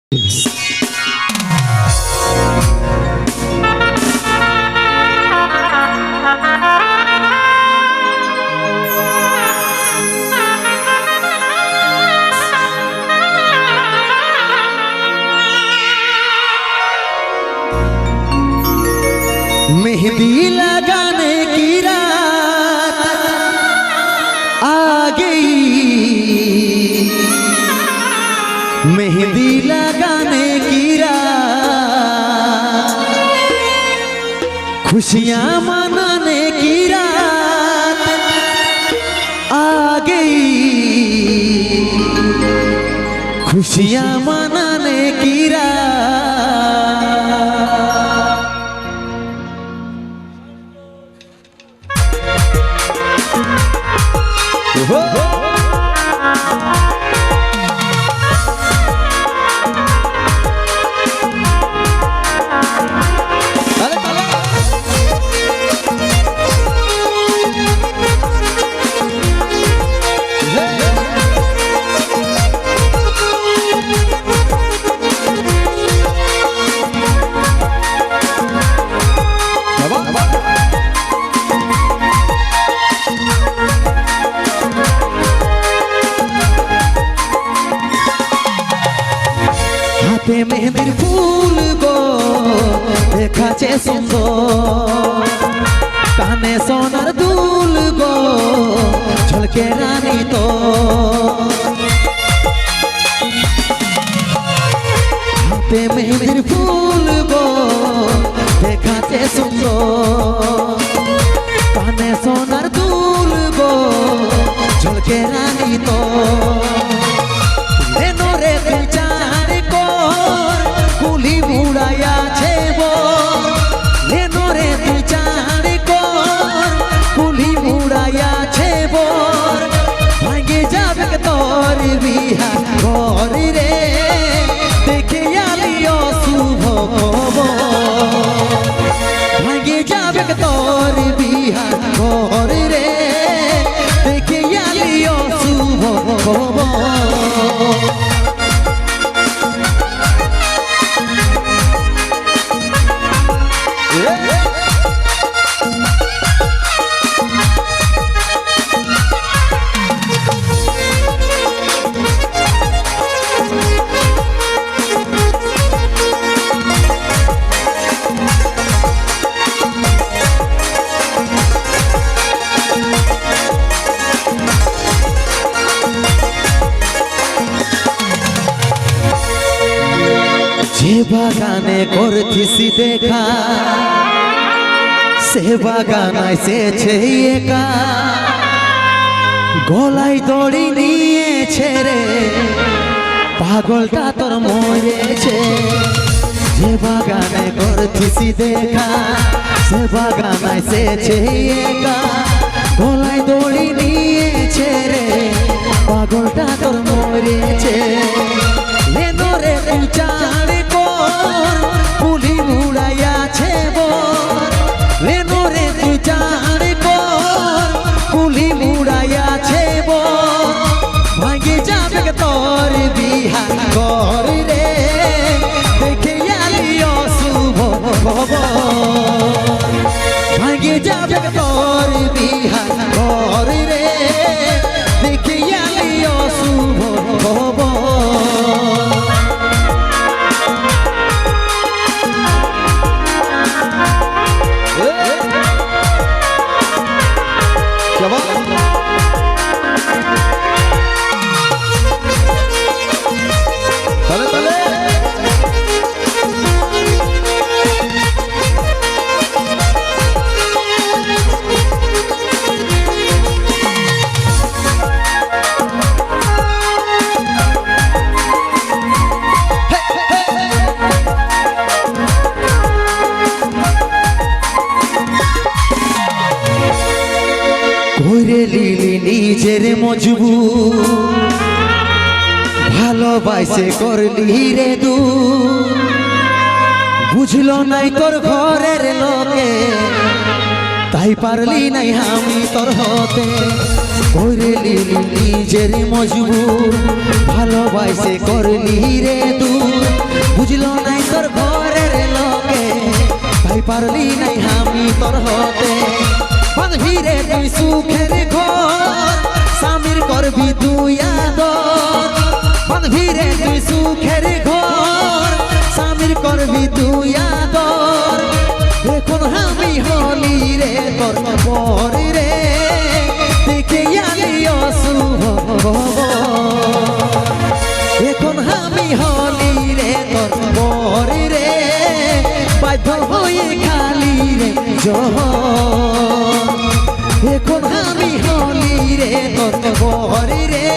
मेहंदी लगाने की रात आ गई, मेहंदी लगाने की रात, खुशियां मनाने की रात आ गई, खुशियां मनाने की रात। হাতে মেহেন্দির ফুল গো দেখাচ্ছে সুন্দর, কানে সোনার দুল গো ঝলকে রানী তো। হাতে মেহেন্দির ফুল গো দেখাচ্ছে সুন্দর, কানে সোনার দুল গো ঝলকে রানী তো। রে তুই চার কর কুলি বুড়াইয়াছে রে তুই চার কর কুলি বুড়াইয়াছে বর, ভাঙে যাবে তোর বিহা ঘর রে দেখে আলিও শুভ খবর, ভাঙে যাবে তোর বিহা ঘর রে দেখে আলিও শুভ খবর। যে বাগানে করছিস দেখা সে বাগান এসেছে একা, গলায় দড়ি নিয়েছে রে পাগলটা তোর মরেছে। যে বাগানে করছিস দেখা সে বাগান এসেছে একা, গলায় দড়ি নিয়েছে রে পাগলটা তোর মরেছে। রে তুই চার কর কুলি উড়াইয়াছে রে তুই চার কর কুলি উড়াইয়াছে ভাঙে যাবে তোর বিহা ঘর রে দেখে আলিও শুভ খবর, ভাঙে যাবে তোর বিহা ঘর রে দেখে আলিও শুভ খবর। করে লিলি নিজের মজবুর, ভালোবাসে করলি রে দু, বুঝলো নাই তোর ঘরের লোকে তাই পারলি নাই আমি তোর হতে। করে লিলি নিজের মজবুর, ভালোবাসে করলি রে দু, বুঝলো নাই তোর ঘরের লোকে তাই পারলি নাই আমি তোর হতে বাঁধবি রে তুই সুখের ঘর স্বামীর করবি তুই আদর বাঁধবি রে তুই সুখের ঘর স্বামীর করবি তুই আদর এখন আমি হলি রে তোর বর রে দেখে আলি অশুভ এখন আমি হলি রে তোর বর রে বাধ্য হয়ে খালি রে জহর এখন আমি হলি রে তোর বর রে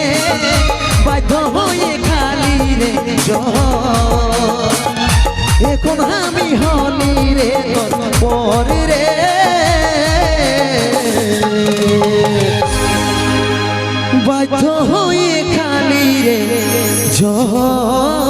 বাধ্য হয়ে খালি রে জহর এখন আমি হলি রে তোর বর রে বাধ্য হয়ে খালি রে জহর